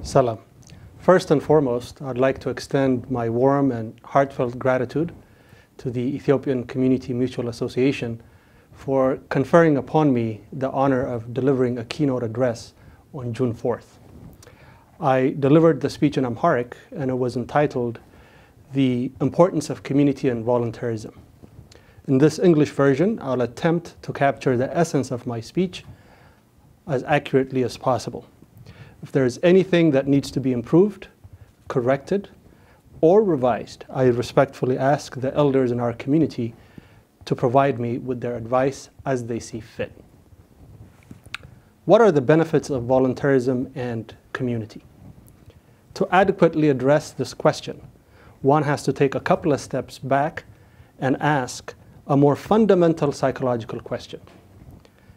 Salam. First and foremost, I'd like to extend my warm and heartfelt gratitude to the Ethiopian Community Mutual Association for conferring upon me the honor of delivering a keynote address on June 4th. I delivered the speech in Amharic, and it was entitled The Importance of Community and Volunteerism. In this English version, I'll attempt to capture the essence of my speech as accurately as possible. If there is anything that needs to be improved, corrected, or revised, I respectfully ask the elders in our community to provide me with their advice as they see fit. What are the benefits of volunteerism and community? To adequately address this question, one has to take a couple of steps back and ask a more fundamental psychological question.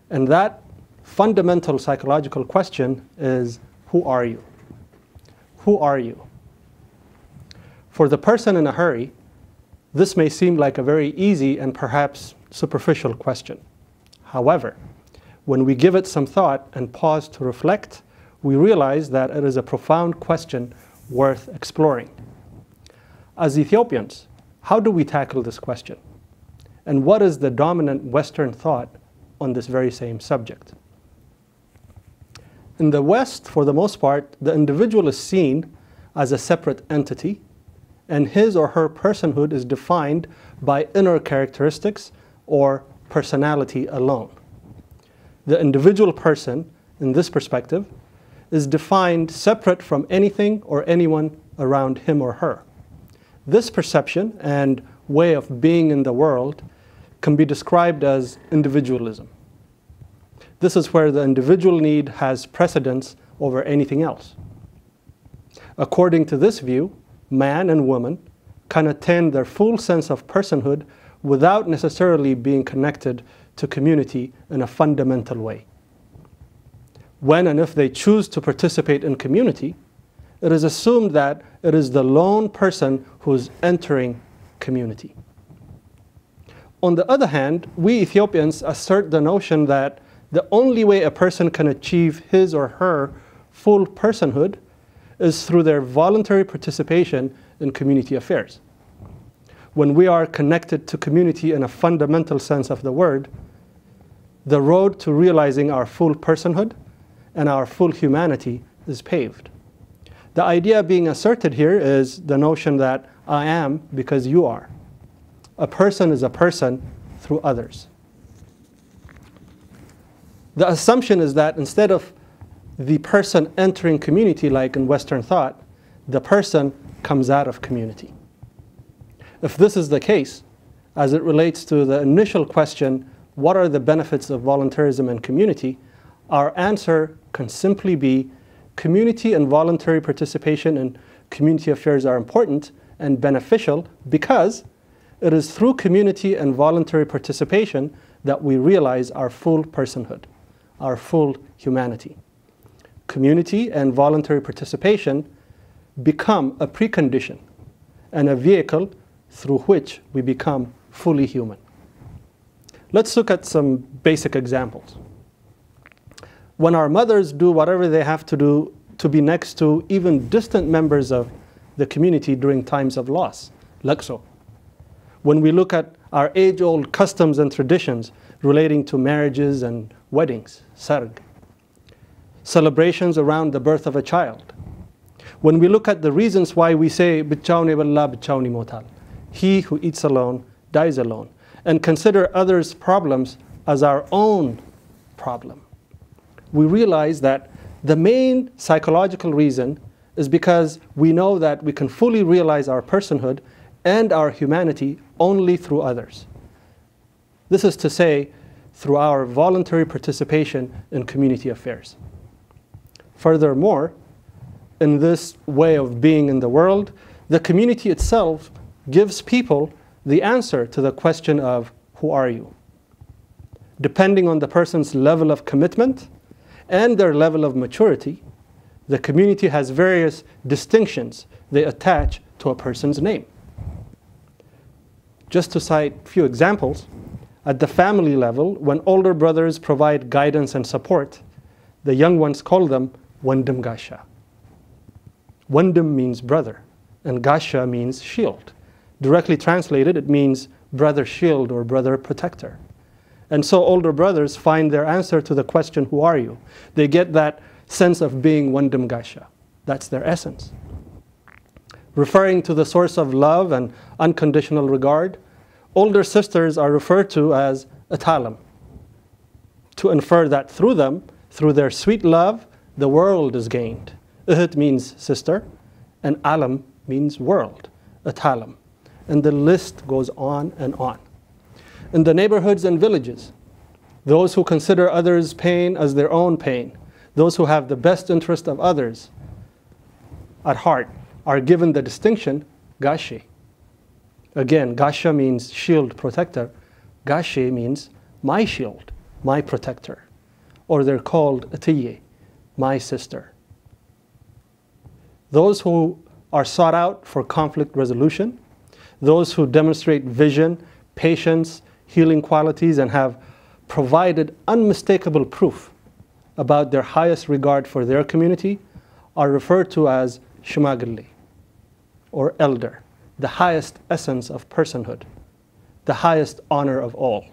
And that fundamental psychological question is, who are you? Who are you? For the person in a hurry, this may seem like a very easy and perhaps superficial question. However, when we give it some thought and pause to reflect, we realize that it is a profound question worth exploring. As Ethiopians, how do we tackle this question? And what is the dominant Western thought on this very same subject? In the West, for the most part, the individual is seen as a separate entity, and his or her personhood is defined by inner characteristics or personality alone. The individual person, in this perspective, is defined separate from anything or anyone around him or her. This perception and way of being in the world can be described as individualism. This is where the individual need has precedence over anything else. According to this view, man and woman can attain their full sense of personhood without necessarily being connected to community in a fundamental way. When and if they choose to participate in community, it is assumed that it is the lone person who is entering community. On the other hand, we Ethiopians assert the notion that the only way a person can achieve his or her full personhood is through their voluntary participation in community affairs. When we are connected to community in a fundamental sense of the word, the road to realizing our full personhood and our full humanity is paved. The idea being asserted here is the notion that I am because you are. A person is a person through others. The assumption is that instead of the person entering community, like in Western thought, the person comes out of community. If this is the case, as it relates to the initial question, what are the benefits of volunteerism and community, our answer can simply be community and voluntary participation in community affairs are important and beneficial because it is through community and voluntary participation that we realize our full personhood, our full humanity. Community and voluntary participation become a precondition and a vehicle through which we become fully human. Let's look at some basic examples. When our mothers do whatever they have to do to be next to even distant members of the community during times of loss, lakso. When we look at our age-old customs and traditions relating to marriages and weddings, sarg. Celebrations around the birth of a child. When we look at the reasons why we say, "Bichauni balla, bichauni motal," he who eats alone dies alone, and consider others' problems as our own problem, we realize that the main psychological reason is because we know that we can fully realize our personhood and our humanity only through others. This is to say, through our voluntary participation in community affairs. Furthermore, in this way of being in the world, the community itself gives people the answer to the question of, who are you? Depending on the person's level of commitment and their level of maturity, the community has various distinctions they attach to a person's name. Just to cite a few examples, at the family level, when older brothers provide guidance and support, the young ones call them Wandam Gasha. Wandam means brother, and Gasha means shield. Directly translated, it means brother shield or brother protector. And so older brothers find their answer to the question, who are you? They get that sense of being Wandam Gasha. That's their essence. Referring to the source of love and unconditional regard, older sisters are referred to as Atalam, to infer that through them, through their sweet love, the world is gained. Ihit means sister, and Alam means world, Atalam. And the list goes on and on. In the neighborhoods and villages, those who consider others' pain as their own pain, those who have the best interest of others at heart, are given the distinction Gashi. Again, Gasha means shield, protector. Gashi means my shield, my protector. Or they're called Ethio, my sister. Those who are sought out for conflict resolution, those who demonstrate vision, patience, healing qualities, and have provided unmistakable proof about their highest regard for their community, are referred to as Shumagili, or elder, the highest essence of personhood, the highest honor of all,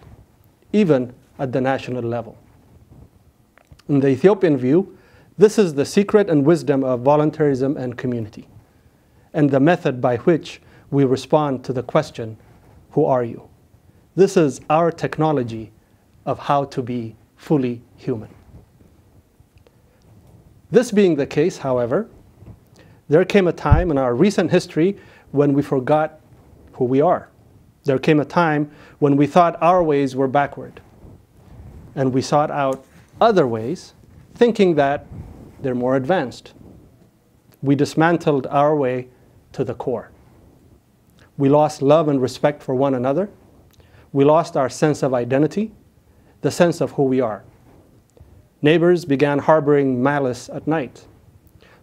even at the national level. In the Ethiopian view, this is the secret and wisdom of volunteerism and community, and the method by which we respond to the question, who are you? This is our technology of how to be fully human. This being the case, however, there came a time in our recent history when we forgot who we are. There came a time when we thought our ways were backward, and we sought out other ways, thinking that they're more advanced. We dismantled our way to the core. We lost love and respect for one another. We lost our sense of identity, the sense of who we are. Neighbors began harboring malice at night.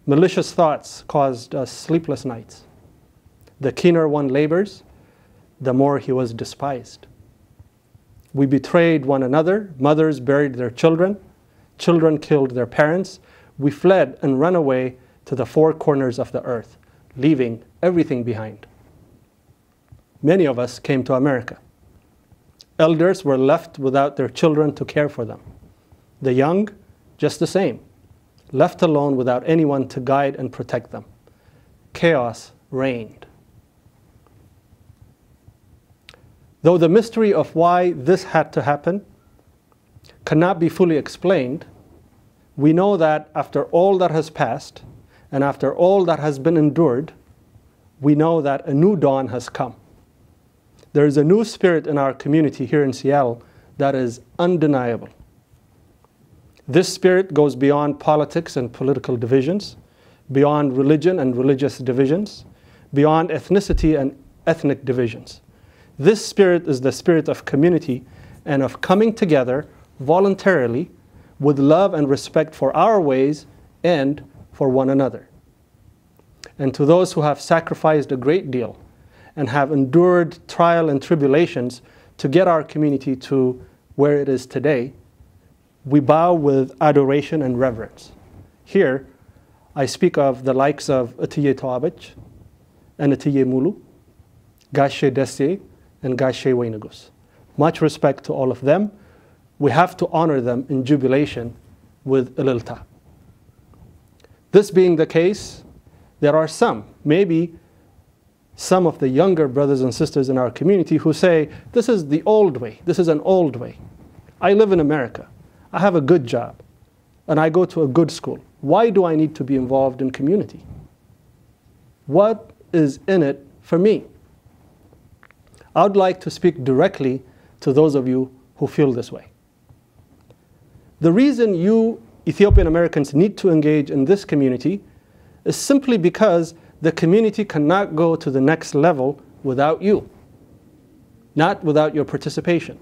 Malicious thoughts caused us sleepless nights. The keener one labors, the more he was despised. We betrayed one another. Mothers buried their children. Children killed their parents. We fled and ran away to the four corners of the earth, leaving everything behind. Many of us came to America. Elders were left without their children to care for them. The young, just the same, left alone without anyone to guide and protect them. Chaos reigned. Though the mystery of why this had to happen cannot be fully explained, we know that after all that has passed and after all that has been endured, we know that a new dawn has come. There is a new spirit in our community here in Seattle that is undeniable. This spirit goes beyond politics and political divisions, beyond religion and religious divisions, beyond ethnicity and ethnic divisions. This spirit is the spirit of community and of coming together voluntarily with love and respect for our ways and for one another. And to those who have sacrificed a great deal and have endured trial and tribulations to get our community to where it is today, we bow with adoration and reverence. Here, I speak of the likes of Ethio Tawabich and Ethio Mulu, Gashe Dessie, and Gashe Weynegus. Much respect to all of them. We have to honor them in jubilation with Ililta. This being the case, there are some, maybe some of the younger brothers and sisters in our community who say, this is the old way, this is an old way. I live in America, I have a good job, and I go to a good school. Why do I need to be involved in community? What is in it for me? I would like to speak directly to those of you who feel this way. The reason you Ethiopian Americans need to engage in this community is simply because the community cannot go to the next level without you, not without your participation.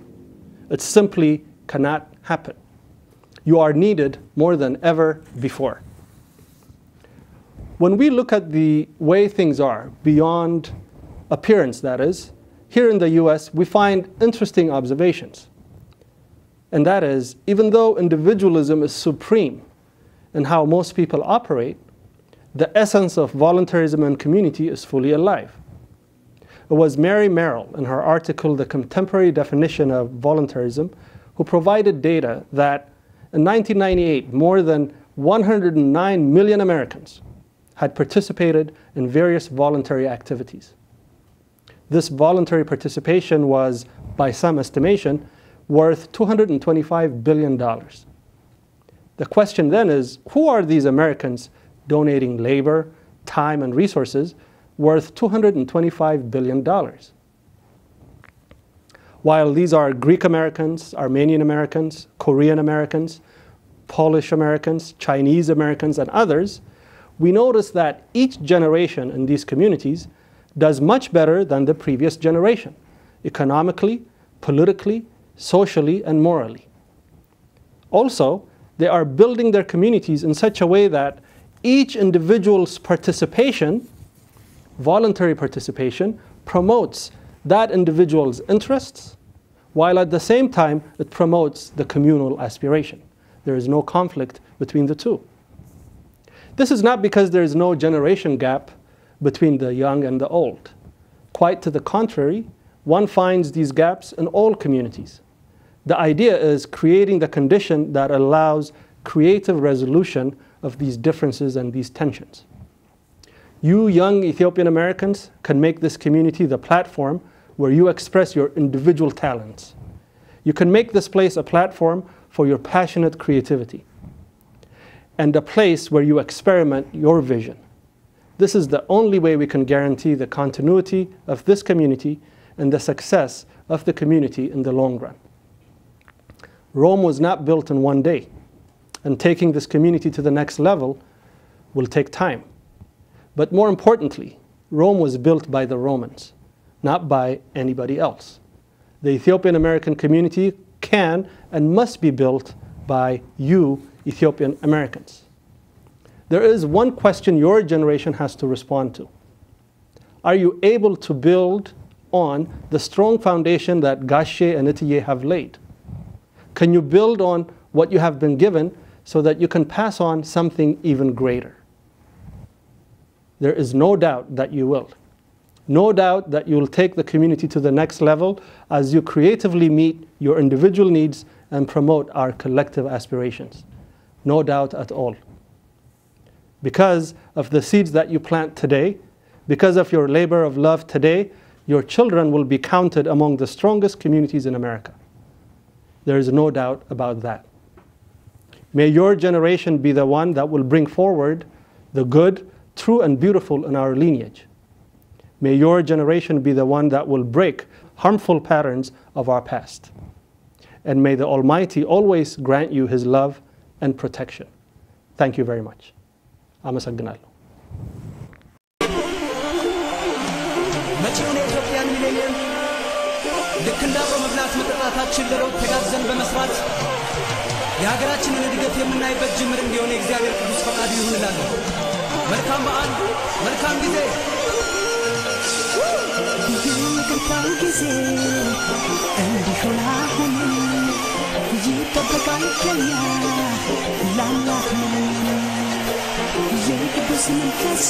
It simply cannot happen. You are needed more than ever before. When we look at the way things are, beyond appearance that is, here in the US, we find interesting observations. And that is, even though individualism is supreme in how most people operate, the essence of volunteerism and community is fully alive. It was Mary Merrill, in her article, The Contemporary Definition of Volunteerism, who provided data that in 1998, more than 109 million Americans had participated in various voluntary activities. This voluntary participation was, by some estimation, worth $225 billion. The question then is, who are these Americans donating labor, time, and resources worth $225 billion? While these are Greek Americans, Armenian Americans, Korean Americans, Polish Americans, Chinese Americans, and others, we notice that each generation in these communities does much better than the previous generation, economically, politically, socially, and morally. Also, they are building their communities in such a way that each individual's participation, voluntary participation, promotes that individual's interests, while at the same time it promotes the communal aspiration. There is no conflict between the two. This is not because there is no generation gap between the young and the old. Quite to the contrary, one finds these gaps in all communities. The idea is creating the condition that allows creative resolution of these differences and these tensions. You young Ethiopian Americans can make this community the platform where you express your individual talents. You can make this place a platform for your passionate creativity and a place where you experiment your vision. This is the only way we can guarantee the continuity of this community and the success of the community in the long run. Rome was not built in one day, and taking this community to the next level will take time. But more importantly, Rome was built by the Romans, not by anybody else. The Ethiopian American community can and must be built by you, Ethiopian Americans. There is one question your generation has to respond to. Are you able to build on the strong foundation that Gashe and Ethio have laid? Can you build on what you have been given so that you can pass on something even greater? There is no doubt that you will. No doubt that you will take the community to the next level as you creatively meet your individual needs and promote our collective aspirations. No doubt at all. Because of the seeds that you plant today, because of your labor of love today, your children will be counted among the strongest communities in America. There is no doubt about that. May your generation be the one that will bring forward the good, true, and beautiful in our lineage. May your generation be the one that will break harmful patterns of our past. And may the Almighty always grant you His love and protection. Thank you very much. አመሰግናለሁ። መጪውን የኢትዮጵያን ሚሌኒየም ልክ እንደ አብሮ መብላት መጠጣታችን ለለውጥ ተጋግዘን በመስራት የሀገራችንን እድገት የምናይበት ጅምር እንዲሆን የእግዚአብሔር ቅዱስ ፈቃዱ ይሁንላለን። መልካም በዓል፣ መልካም ጊዜ። መልካም ጊዜ እንዲሆን አሁን ይጠበቃል ከኛ ላላፍን የቅዱስ መንፈስ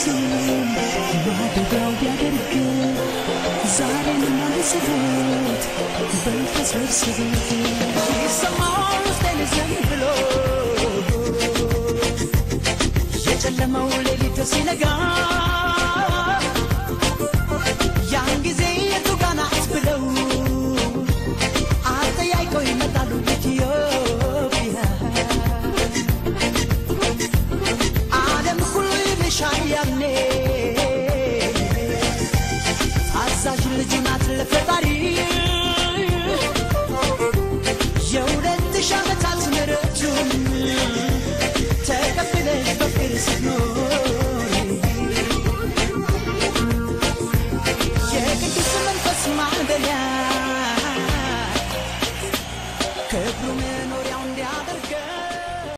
ማደሪያው ቢያደርግ ዛሬን እናስበት በተሰብስበት ይሰማል ውስጤን ዘንብሎ የጨለመው ሌሊት ሲነጋ